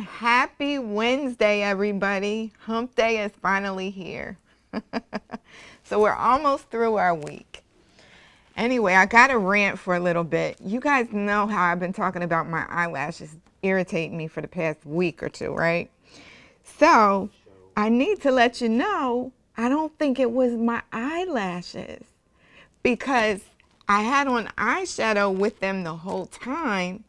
happy Wednesday, everybody. Hump Day is finally here. So we're almost through our week. Anyway, I got to rant for a little bit. You guys know how I've been talking about my eyelashes irritating me for the past week or two, right? So I need to let you know, I don't think it was my eyelashes, because I had on eyeshadow with them the whole time.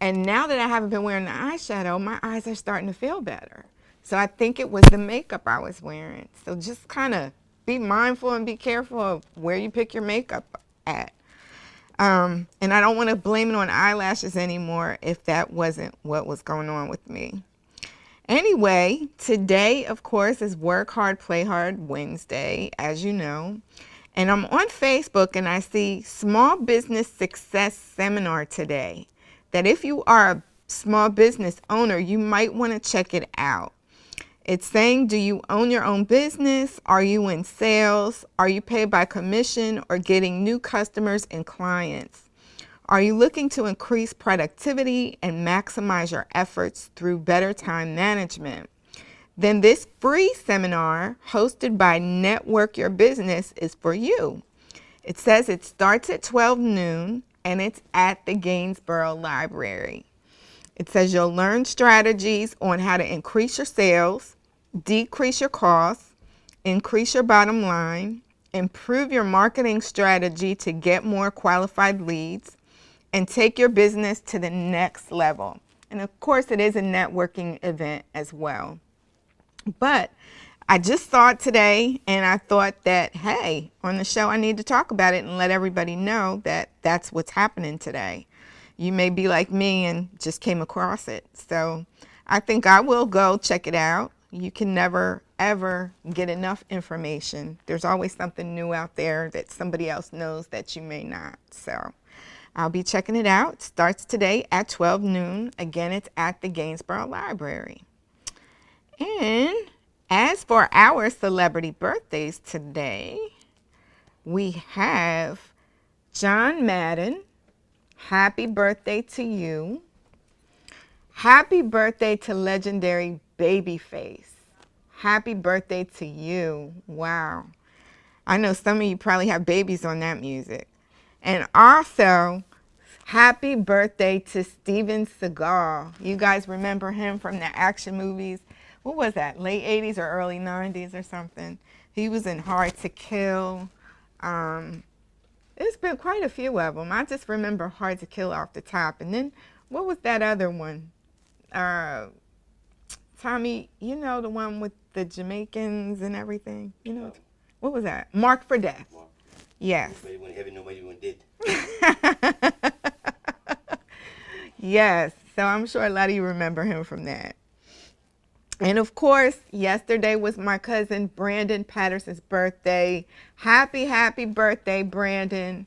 And now that I haven't been wearing the eyeshadow, my eyes are starting to feel better. So I think it was the makeup I was wearing. So just kind of be mindful and be careful of where you pick your makeup at. And I don't want to blame it on eyelashes anymore if that wasn't what was going on with me. Anyway, today, of course, is Work Hard, Play Hard Wednesday, as you know. And I'm on Facebook and I see Small Business Success Seminar today, that if you are a small business owner, you might want to check it out. It's saying, do you own your own business? Are you in sales? Are you paid by commission or getting new customers and clients? Are you looking to increase productivity and maximize your efforts through better time management? Then this free seminar hosted by Network Your Business is for you. It says it starts at 12 noon and it's at the Gainsborough Library. It says you'll learn strategies on how to increase your sales, decrease your costs, increase your bottom line, improve your marketing strategy to get more qualified leads, and take your business to the next level. And of course, it is a networking event as well. But I just saw it today and I thought that, hey, on the show I need to talk about it and let everybody know that that's what's happening today. You may be like me and just came across it. So I think I will go check it out. You can never, ever get enough information. There's always something new out there that somebody else knows that you may not. So I'll be checking it out. It starts today at 12 noon. Again, it's at the Gainsborough Library. And as for our celebrity birthdays today, we have John Madden. Happy birthday to you. Happy birthday to legendary Babyface. Happy birthday to you. Wow. I know some of you probably have babies on that music. And also, happy birthday to Steven Seagal. You guys remember him from the action movies? What was that, late 80s or early 90s or something? He was in Hard to Kill. There's been quite a few of them. I just remember Hard to Kill off the top. And then, what was that other one? Tommy, you know, the one with the Jamaicans and everything? You know, what was that? Mark for Death. Mark. Yes. Nobody went heaven, nobody went dead. Yes, so I'm sure a lot of you remember him from that. And of course, yesterday was my cousin Brandon Patterson's birthday. Happy, happy birthday, Brandon.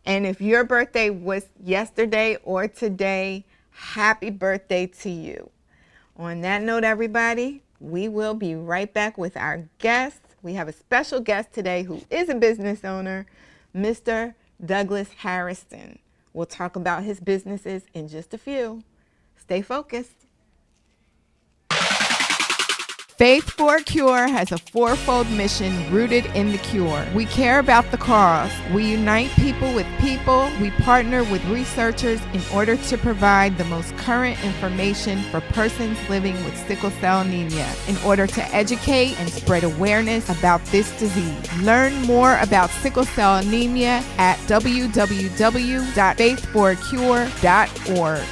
And if your birthday was yesterday or today, happy birthday to you. On that note, everybody, we will be right back with our guest. We have a special guest today who is a business owner, Mr. Douglas Hairston. We'll talk about his businesses in just a few. Stay focused. Faith for a Cure has a fourfold mission rooted in the cure. We care about the cause. We unite people with people. We partner with researchers in order to provide the most current information for persons living with sickle cell anemia in order to educate and spread awareness about this disease. Learn more about sickle cell anemia at www.faithforacure.org.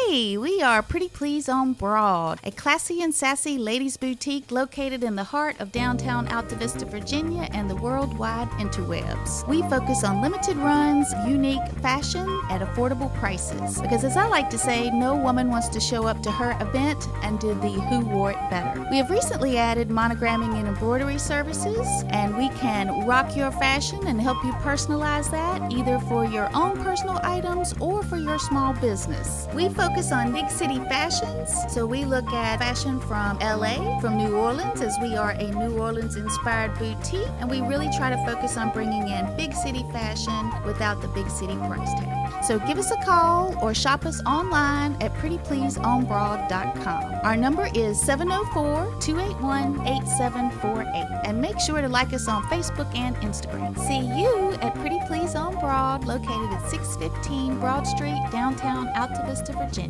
Hey, we are Pretty Please on Broad, a classy and sassy ladies' boutique located in the heart of downtown Alta Vista, Virginia, and the worldwide interwebs. We focus on limited runs, unique fashion at affordable prices. Because as I like to say, no woman wants to show up to her event and do the who wore it better. We have recently added monogramming and embroidery services, and we can rock your fashion and help you personalize that either for your own personal items or for your small business. We focus focus on big city fashions. So we look at fashion from LA, from New Orleans, as we are a New Orleans inspired boutique, and we really try to focus on bringing in big city fashion without the big city price tag. So give us a call or shop us online at prettypleaseonbroad.com. Our number is 704-281-8748. And make sure to like us on Facebook and Instagram. See you at Pretty Please on Broad, located at 615 Broad Street, downtown Alta Vista, Virginia.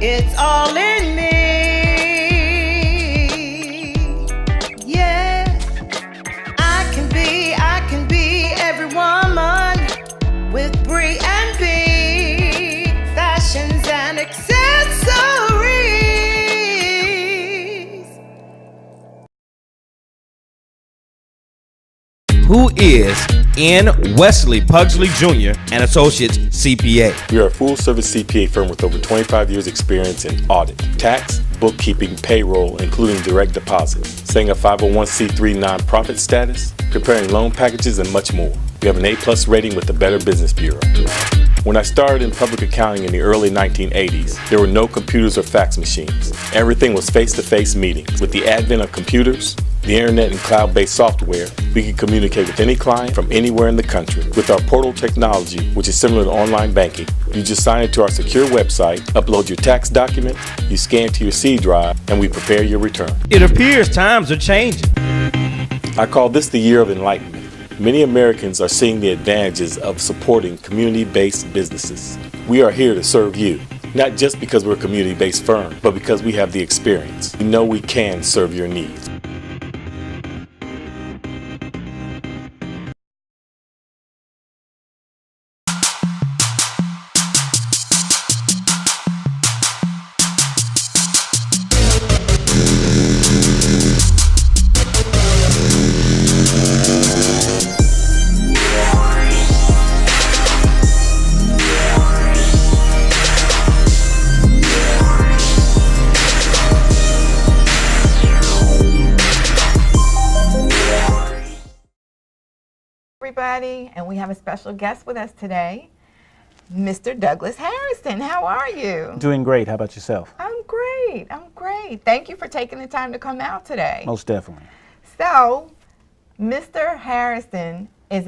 It's all in me, yeah. I can be every woman with Brie and B, fashions and accessories. Who is N. Wesley Pugsley Jr. and Associates CPA. We are a full-service CPA firm with over 25 years experience in audit, tax, bookkeeping, payroll, including direct deposit, setting a 501c3 nonprofit status, preparing loan packages, and much more. We have an A+ rating with the Better Business Bureau. When I started in public accounting in the early 1980s, there were no computers or fax machines. Everything was face-to-face meetings. With the advent of computers, the internet, and cloud-based software, we can communicate with any client from anywhere in the country. With our portal technology, which is similar to online banking, you just sign into our secure website, upload your tax document, you scan to your C drive, and we prepare your return. It appears times are changing. I call this the year of enlightenment. Many Americans are seeing the advantages of supporting community-based businesses. We are here to serve you, not just because we're a community-based firm, but because we have the experience. We know we can serve your needs. Everybody, and we have a special guest with us today, Mr. Douglas Hairston. How are you? Doing great. How about yourself? I'm great. Thank you for taking the time to come out today. Most definitely. So, Mr. Hairston is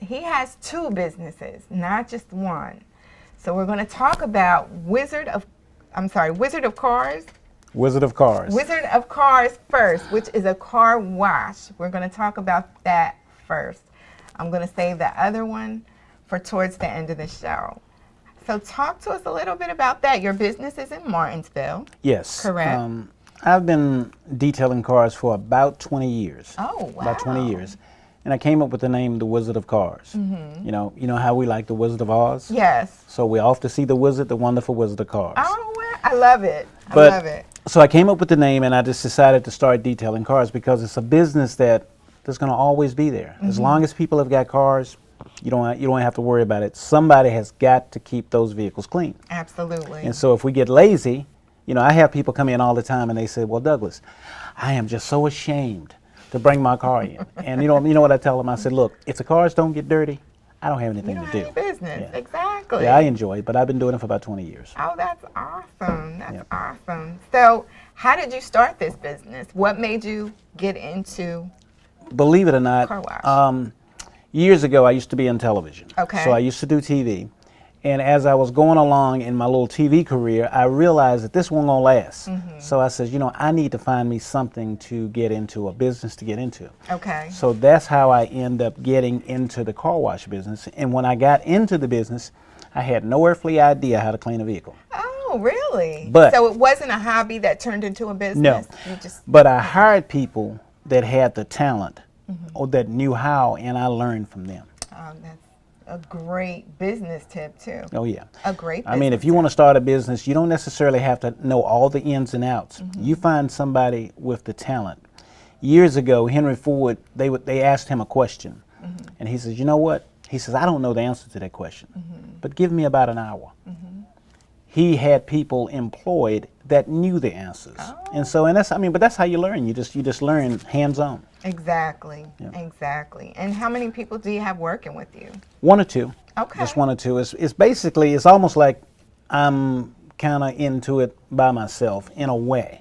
he has two businesses, not just one. So we're going to talk about Wizard of Cars. Wizard of Cars. Wizard of Cars first, which is a car wash. We're going to talk about that first. I'm going to save the other one for towards the end of the show. So talk to us a little bit about that. Your business is in Martinsville. Yes. Correct. I've been detailing cars for about 20 years. Oh, wow. About 20 years. And I came up with the name The Wizard of Cars. Mm-hmm. You know how we like The Wizard of Oz? Yes. So we're off to see the wizard, the wonderful Wizard of Cars. Oh, wow. I love it. I love it. So I came up with the name, and I just decided to start detailing cars because it's a business that's going to always be there. Mm-hmm. As long as people have got cars, you don't have to worry about it. Somebody has got to keep those vehicles clean. Absolutely. And so if we get lazy, I have people come in all the time and they say, "Well, Douglas, I am just so ashamed to bring my car in." And you know what I tell them? I said, "Look, if the cars don't get dirty, I don't have anything to do." You don't have any business. Yeah. Exactly. Yeah, I enjoy it, but I've been doing it for about 20 years. Oh, that's awesome. That's awesome. So how did you start this business? What made you get into Believe it or not, car wash? Years ago, I used to be in television. Okay. So I used to do TV. And as I was going along in my little TV career, I realized that this wasn't going to last. Mm-hmm. So I said, I need to find me something to get into, a business to get into. Okay. So that's how I end up getting into the car wash business. And when I got into the business, I had no earthly idea how to clean a vehicle. Oh, really? But so it wasn't a hobby that turned into a business? No. But I hired people that had the talent or that knew how, and I learned from them. That's a great business tip, too. Oh, yeah. A great business I mean, if you want to start a business, you don't necessarily have to know all the ins and outs. Mm-hmm. You find somebody with the talent. Years ago, Henry Ford, they asked him a question, and he says, you know what? He says, I don't know the answer to that question, but give me about an hour. He had people employed that knew the answers, and that's how you learn. You just learn hands-on. Exactly. Exactly. And how many people do you have working with you? One or two. Okay. Just one or two. It's basically, it's almost like I'm kind of into it by myself in a way,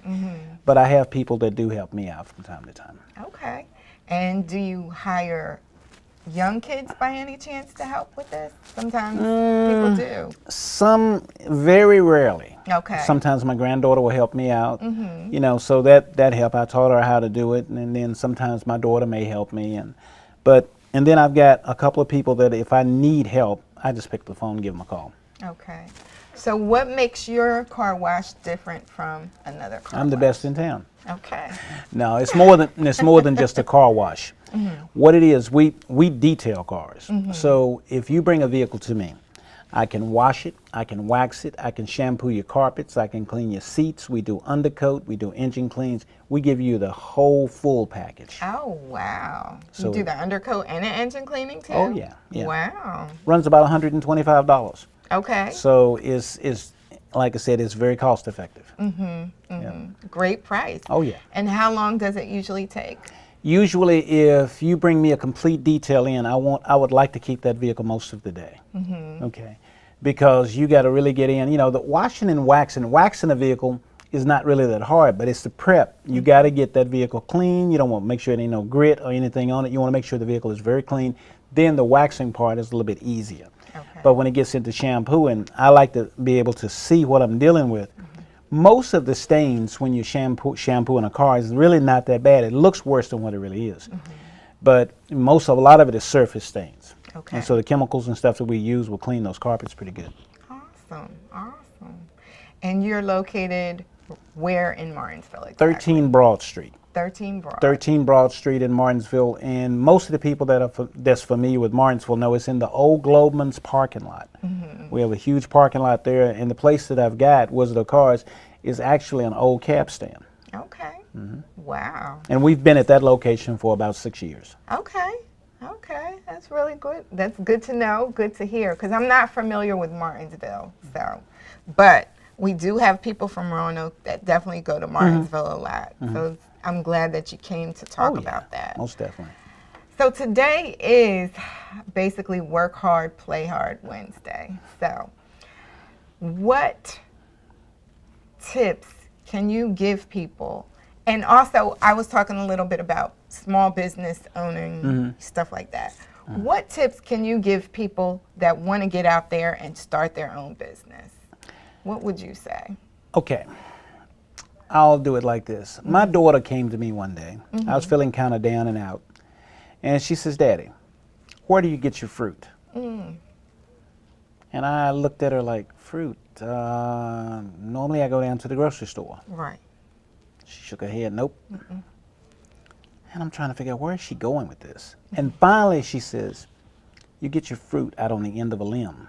but I have people that do help me out from time to time. Okay. And do you hire young kids by any chance to help with this? Sometimes people do. Some, very rarely. Okay. Sometimes my granddaughter will help me out, so that help. I taught her how to do it, and then sometimes my daughter may help me, and then I've got a couple of people that if I need help, I just pick the phone and give them a call. Okay. So what makes your car wash different from another car wash? I'm the best in town. Okay. No, it's more than just a car wash. What it is, we detail cars. So if you bring a vehicle to me, I can wash it, I can wax it, I can shampoo your carpets, I can clean your seats, we do undercoat, we do engine cleans, we give you the whole full package. Oh, wow. So you do the undercoat and the engine cleaning too? Oh yeah, yeah. Wow. Runs about $125. Okay. So it's like I said, it's very cost effective. Great price. Oh yeah. And how long does it usually take? Usually, if you bring me a complete detail in, I would like to keep that vehicle most of the day. Okay, because you got to really get in. The washing and waxing a vehicle is not really that hard, but it's the prep. You got to get that vehicle clean. You don't want to make sure there ain't no grit or anything on it. You want to make sure the vehicle is very clean. Then the waxing part is a little bit easier. Okay. But when it gets into shampooing, I like to be able to see what I'm dealing with. Most of the stains when you shampoo in a car is really not that bad. It looks worse than what it really is. But a lot of it is surface stains. Okay. And so the chemicals and stuff that we use will clean those carpets pretty good. Awesome. And you're located where in Martinsville exactly? 13 Broad Street. 13 Broad. 13 Broad Street in Martinsville, and most of the people that's familiar with Martinsville know it's in the old Globman's parking lot. We have a huge parking lot there, and the place that I've got, Wizard of Cars, is actually an old cab stand. Okay. Wow. And we've been at that location for about 6 years. Okay. That's really good. That's good to know, good to hear, because I'm not familiar with Martinsville. But we do have people from Roanoke that definitely go to Martinsville a lot. So I'm glad that you came to talk about that. Most definitely. So today is basically Work Hard, Play Hard Wednesday. So what tips can you give people? And also, I was talking a little bit about small business owning, stuff like that. What tips can you give people that want to get out there and start their own business? What would you say? Okay. I'll do it like this. My daughter came to me one day. I was feeling kind of down and out. And she says, Daddy, where do you get your fruit? And I looked at her like, fruit? Normally I go down to the grocery store. Right. She shook her head, nope. And I'm trying to figure out where is she going with this. And finally she says, you get your fruit out on the end of a limb.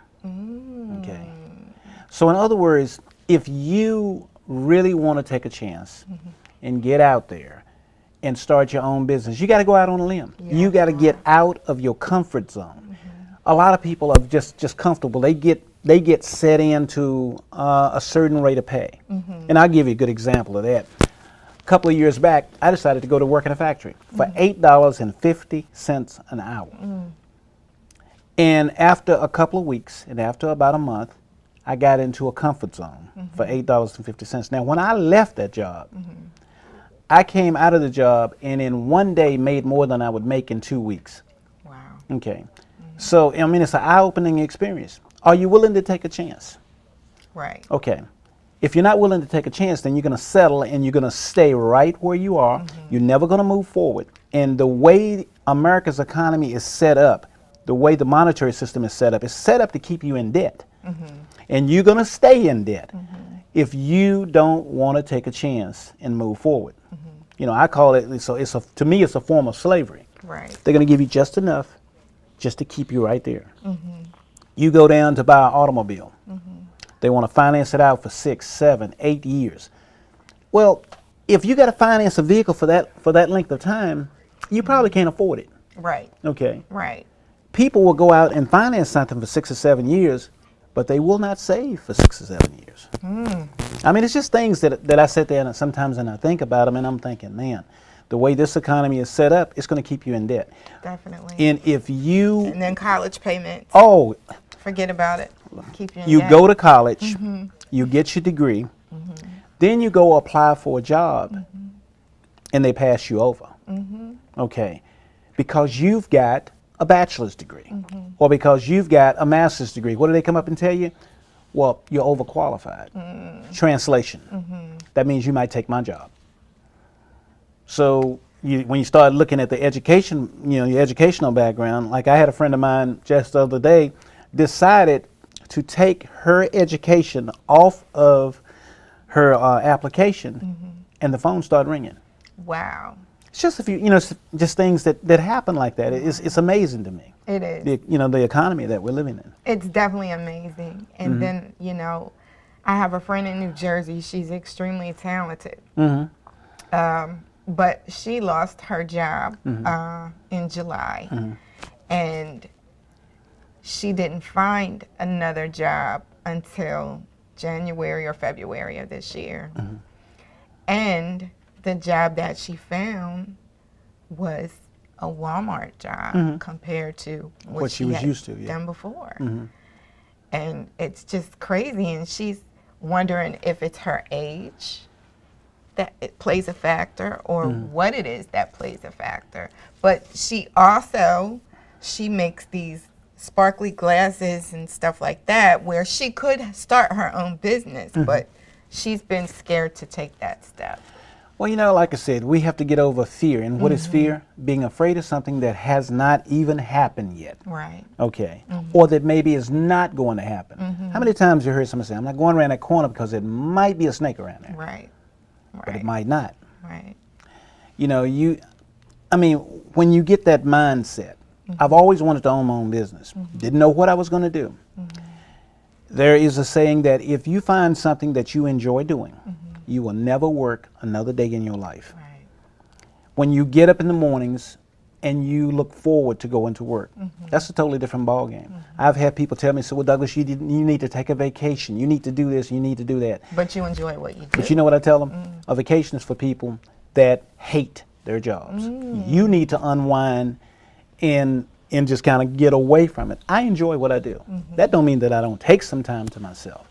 Okay. So in other words, if you really want to take a chance and get out there and start your own business, you got to go out on a limb. You got to get out of your comfort zone. A lot of people are just comfortable. They get set into a certain rate of pay. And I'll give you a good example of that. A couple of years back, I decided to go to work in a factory for $8.50 an hour. And after a couple of weeks and after about a month, I got into a comfort zone for $8.50. Now, when I left that job, I came out of the job and in one day made more than I would make in 2 weeks. Wow. Okay. So, I mean, it's an eye-opening experience. Are you willing to take a chance? Right. Okay. If you're not willing to take a chance, then you're going to settle and you're going to stay right where you are. You're never going to move forward. And the way America's economy is set up, the way the monetary system is set up to keep you in debt. And you're going to stay in debt if you don't want to take a chance and move forward. I call it, to me, it's a form of slavery. Right. They're going to give you just enough just to keep you right there. You go down to buy an automobile. They want to finance it out for 6, 7, 8 years. Well, if you got to finance a vehicle for that length of time, you probably can't afford it. Right. Okay. Right. People will go out and finance something for 6 or 7 years, but they will not save for 6 or 7 years. I mean, it's just things that I sit there and sometimes I think about them, and I'm thinking, man, the way this economy is set up, it's going to keep you in debt. Definitely. And if you And then college payments. oh, Forget about it. Keep you in you debt. go to college, you get your degree, then you go apply for a job, and they pass you over. Okay, because you've got a bachelor's degree, or because you've got a master's degree. What do they come up and tell you? Well, you're overqualified. Translation. That means you might take my job. So when you start looking at the education, your educational background, like I had a friend of mine just the other day decided to take her education off of her application, and the phone started ringing. Wow. It's just a few, just things that happen like that. It's amazing to me. It is. The economy that we're living in. It's definitely amazing. And then, I have a friend in New Jersey. She's extremely talented. But she lost her job in July. And she didn't find another job until January or February of this year. And the job that she found was a Walmart job compared to what she was had used to done before. And it's just crazy. And she's wondering if it's her age that it plays a factor or what it is that plays a factor. But she makes these sparkly glasses and stuff like that where she could start her own business, but she's been scared to take that step. Well, like I said, we have to get over fear. And what is fear? Being afraid of something that has not even happened yet. Right. Okay. Or that maybe is not going to happen. How many times you heard someone say, I'm not going around that corner because it might be a snake around there. Right. But it might not. Right. When you get that mindset, I've always wanted to own my own business. Didn't know what I was going to do. There is a saying that if you find something that you enjoy doing, you will never work another day in your life. Right. When you get up in the mornings and you look forward to going to work, that's a totally different ballgame. I've had people tell me, well, Douglas, you need to take a vacation. You need to do this, you need to do that. But you enjoy what you do. But you know what I tell them? A vacation is for people that hate their jobs. You need to unwind and just kind of get away from it. I enjoy what I do. That don't mean that I don't take some time to myself.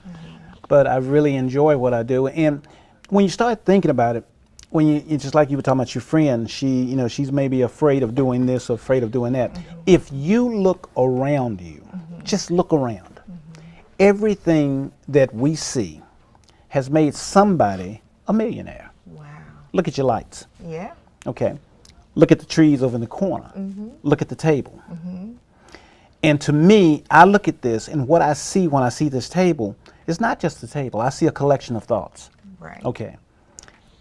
But I really enjoy what I do. And when you start thinking about it, it's just like you were talking about your friend, she's maybe afraid of doing this or afraid of doing that. If you look around you, just look around. Everything that we see has made somebody a millionaire. Wow. Look at your lights. Yeah. Okay. Look at the trees over in the corner. Look at the table. And to me, I look at this, and what I see when I see this table is not just a table. I see a collection of thoughts. Right. Okay.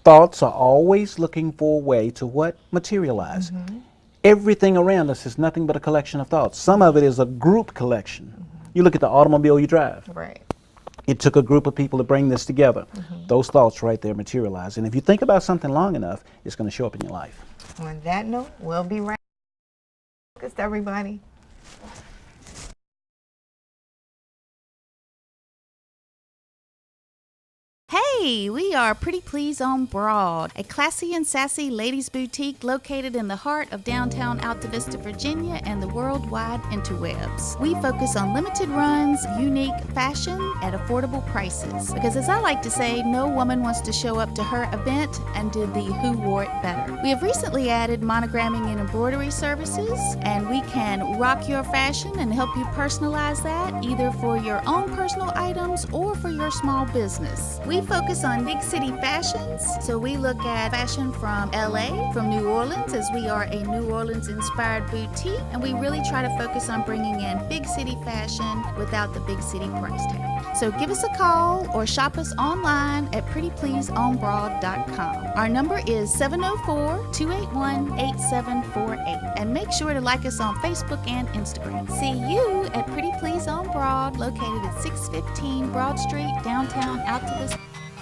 Thoughts are always looking for a way to what? Materialize. Everything around us is nothing but a collection of thoughts. Some of it is a group collection. You look at the automobile you drive. Right. It took a group of people to bring this together. Those thoughts right there materialize. And if you think about something long enough, it's going to show up in your life. On that note, we'll be right back, everybody. Hey, we are Pretty Please on Broad, a classy and sassy ladies boutique located in the heart of downtown Alta Vista, Virginia and the worldwide interwebs. We focus on limited runs, unique fashion at affordable prices. Because as I like to say, no woman wants to show up to her event and did the who wore it better. We have recently added monogramming and embroidery services, and we can rock your fashion and help you personalize that either for your own personal items or for your small business. We focus on big city fashions, so we look at fashion from LA, from New Orleans, as we are a New Orleans inspired boutique, and we really try to focus on bringing in big city fashion without the big city price tag. So give us a call or shop us online at prettypleaseonbroad.com. Our number is 704-281-8748, and make sure to like us on Facebook and Instagram. See you at Pretty Please on Broad, located at 615 Broad Street, downtown Alta Vista.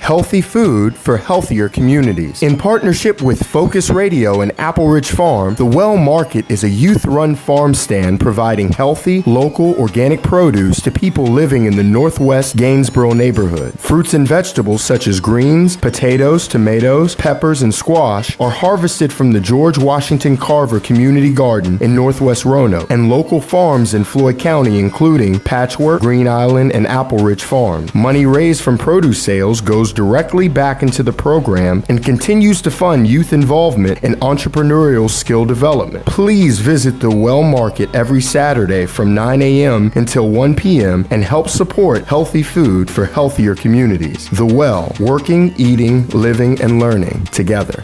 Healthy food for healthier communities. In partnership with Focus Radio and Apple Ridge Farm, the Well Market is a youth-run farm stand providing healthy, local, organic produce to people living in the Northwest Gainesboro neighborhood. Fruits and vegetables such as greens, potatoes, tomatoes, peppers, and squash are harvested from the George Washington Carver Community Garden in Northwest Roanoke and local farms in Floyd County, including Patchwork, Green Island, and Apple Ridge Farm. Money raised from produce sales goes directly back into the program and continues to fund youth involvement and entrepreneurial skill development. Please visit the Well Market every Saturday from 9 a.m. until 1 p.m. and help support healthy food for healthier communities. The Well, working, eating, living, and learning together.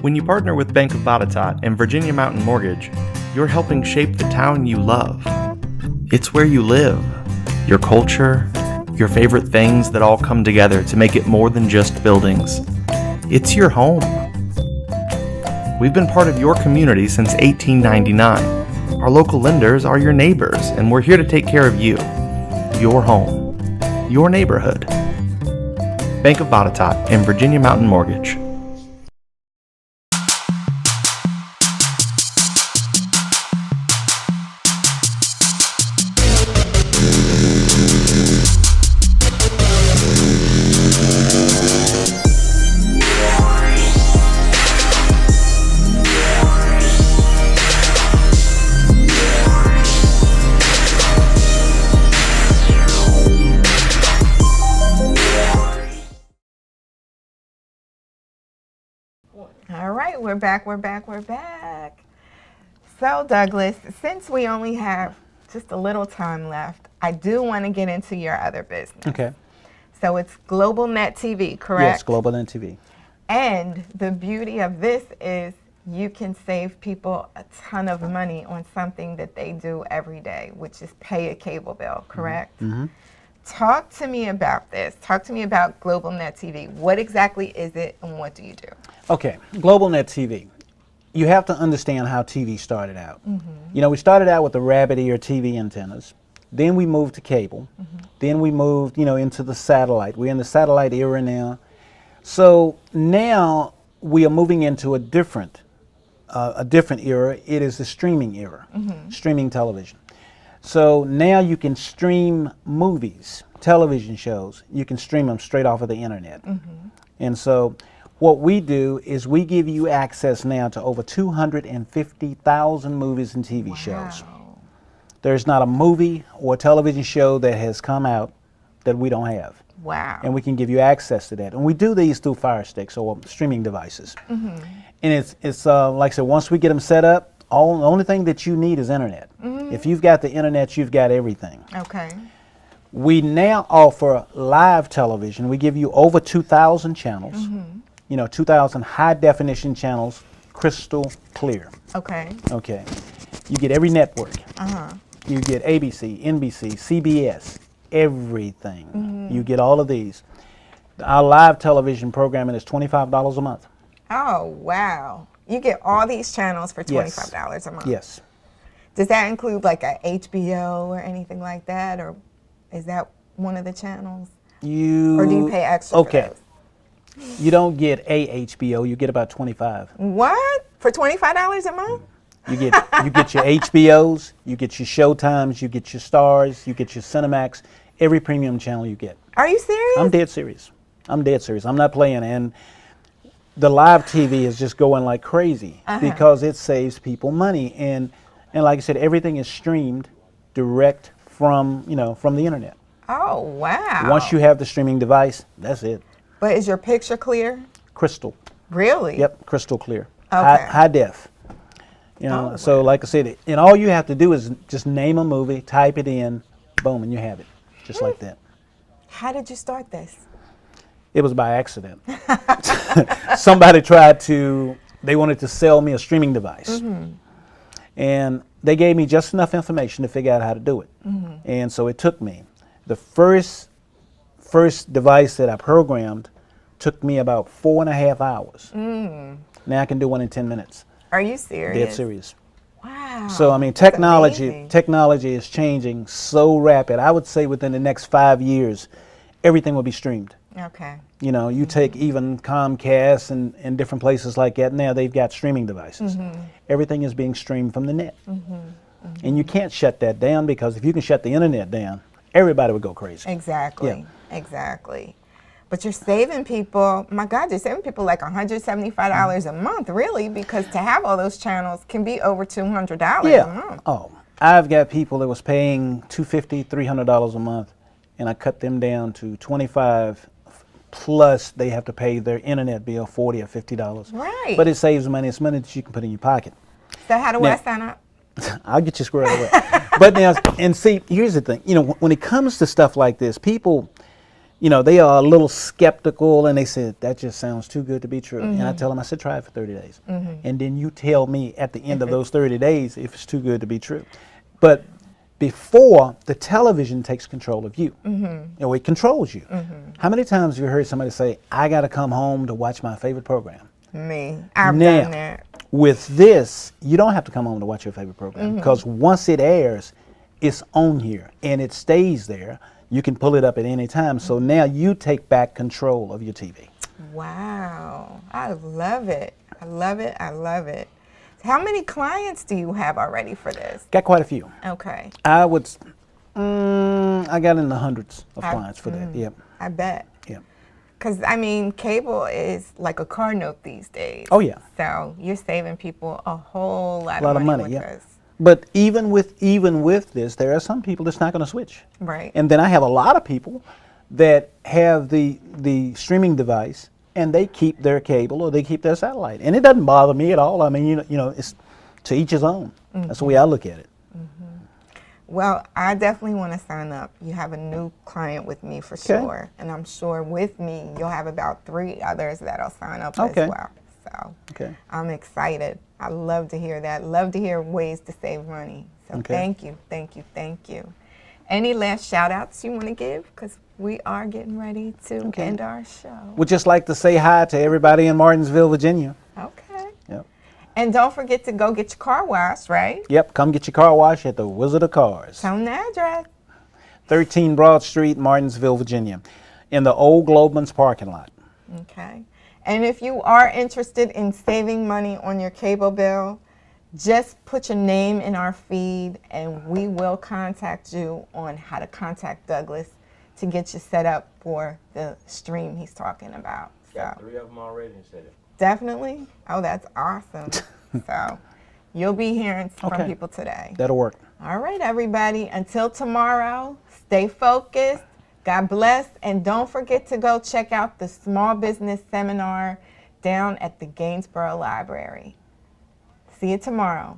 When you partner with Bank of Botetourt and Virginia Mountain Mortgage, you're helping shape the town you love. It's where you live, your culture, your favorite things that all come together to make it more than just buildings. It's your home. We've been part of your community since 1899. Our local lenders are your neighbors, and we're here to take care of you, your home, your neighborhood. Bank of Botetourt and Virginia Mountain Mortgage. All right, we're back. So, Douglas, since we only have just a little time left, I do want to get into your other business. Okay. So it's Global Net TV, correct? Yes, Global Net TV. And the beauty of this is you can save people a ton of money on something that they do every day, which is pay a cable bill, correct? Mm-hmm. Talk to me about this. Talk to me about Global Net TV. What exactly is it and what do you do? Okay, Global Net TV. You have to understand how TV started out. Mm-hmm. You know, we started out with the rabbit ear TV antennas. Then we moved to cable. Mm-hmm. Then we moved, into the satellite. We're in the satellite era now. So now we are moving into a different era. It is the streaming era, streaming television. So now you can stream movies, television shows. You can stream them straight off of the internet. And so what we do is we give you access now to over 250,000 movies and TV shows. There's not a movie or television show that has come out that we don't have. Wow. And we can give you access to that. And we do these through Fire Sticks or streaming devices. And it's like I said, once we get them set up, the only thing that you need is internet. If you've got the internet, you've got everything. Okay. We now offer live television. We give you over 2,000 channels. 2,000 high definition channels, crystal clear. Okay. Okay. You get every network. You get ABC, NBC, CBS, everything. You get all of these. Our live television programming is $25 a month. Oh, wow. You get all these channels for $25 a month. Yes. Does that include like a HBO or anything like that, or is that one of the channels? Or do you pay extra for those? You don't get a HBO, you get about 25. What? For $25 a month? You get your HBOs, you get your Showtimes, you get your Stars, you get your Cinemax, every premium channel you get. Are you serious? I'm dead serious. I'm not playing. And the live TV is just going like crazy because it saves people money. And like I said, everything is streamed direct from the internet. Oh, wow. Once you have the streaming device, that's it. But is your picture clear? Crystal. Really? Yep, crystal clear. Okay. High def. So like I said, and all you have to do is just name a movie, type it in, boom, and you have it, just like that. How did you start this? It was by accident. Somebody they wanted to sell me a streaming device. And they gave me just enough information to figure out how to do it. And so it took me. The first device that I programmed took me about 4.5 hours. Now I can do one in 10 minutes. Are you serious? Dead serious. Wow. So, I mean, that's technology amazing. is changing so rapid. I would say within the next 5 years, everything will be streamed. Okay. You know, you take even Comcast and different places like that, now they've got streaming devices. Everything is being streamed from the net. And you can't shut that down, because if you can shut the internet down, everybody would go crazy. Exactly. Exactly. But you're saving people, my God, you're saving people like $175 a month, really, because to have all those channels can be over $200 a month. Oh, I've got people that was paying $250, $300 a month, and I cut them down to $25, plus they have to pay their internet bill $40 or $50. Right. But it saves money. It's money that you can put in your pocket. So how do I sign up? I'll get you squared away. But now, and see, here's the thing. You know, when it comes to stuff like this, people, you know, they are a little skeptical, and they said, that just sounds too good to be true. And I tell them, I said, try it for 30 days. And then you tell me at the end of those 30 days if it's too good to be true. But before, the television takes control of you. You know, it controls you. How many times have you heard somebody say, I got to come home to watch my favorite program? Me. I've done that. With this, you don't have to come home to watch your favorite program, because once it airs, it's on here and it stays there. You can pull it up at any time. So now you take back control of your TV. Wow. I love it. I love it. I love it. How many clients do you have already for this? Got quite a few. Okay. I would, I got in the hundreds of clients for that. Yep. I bet. Yep. Because, I mean, cable is like a car note these days. Oh, yeah. So you're saving people a whole lot of of money money, with yeah. this. But even with this, there are some people that's not going to switch. Right. And then I have a lot of people that have the streaming device, and they keep their cable or they keep their satellite, and it doesn't bother me at all. I mean, you know, it's to each his own. That's the way I look at it. Well, I definitely want to sign up. You have a new client with me for sure, and I'm sure with me you'll have about 3 others that'll sign up as well. So I'm excited. I love to hear that. Love to hear ways to save money. So thank you, thank you, thank you. Any last shout outs you want to give? Because we are getting ready to end our show. We'd just like to say hi to everybody in Martinsville, Virginia. Okay. Yep. And don't forget to go get your car washed, right? Yep, come get your car washed at the Wizard of Cars. Tell them the address. 13 Broad Street, Martinsville, Virginia, in the old Globeman's parking lot. Okay. And if you are interested in saving money on your cable bill, just put your name in our feed and we will contact you on how to contact Douglas to get you set up for the stream he's talking about. Got 3 of them already set up. Definitely? Oh, that's awesome. So you'll be hearing from people today. That'll work. All right, everybody. Until tomorrow, stay focused. God bless. And don't forget to go check out the small business seminar down at the Gainsborough Library. See you tomorrow.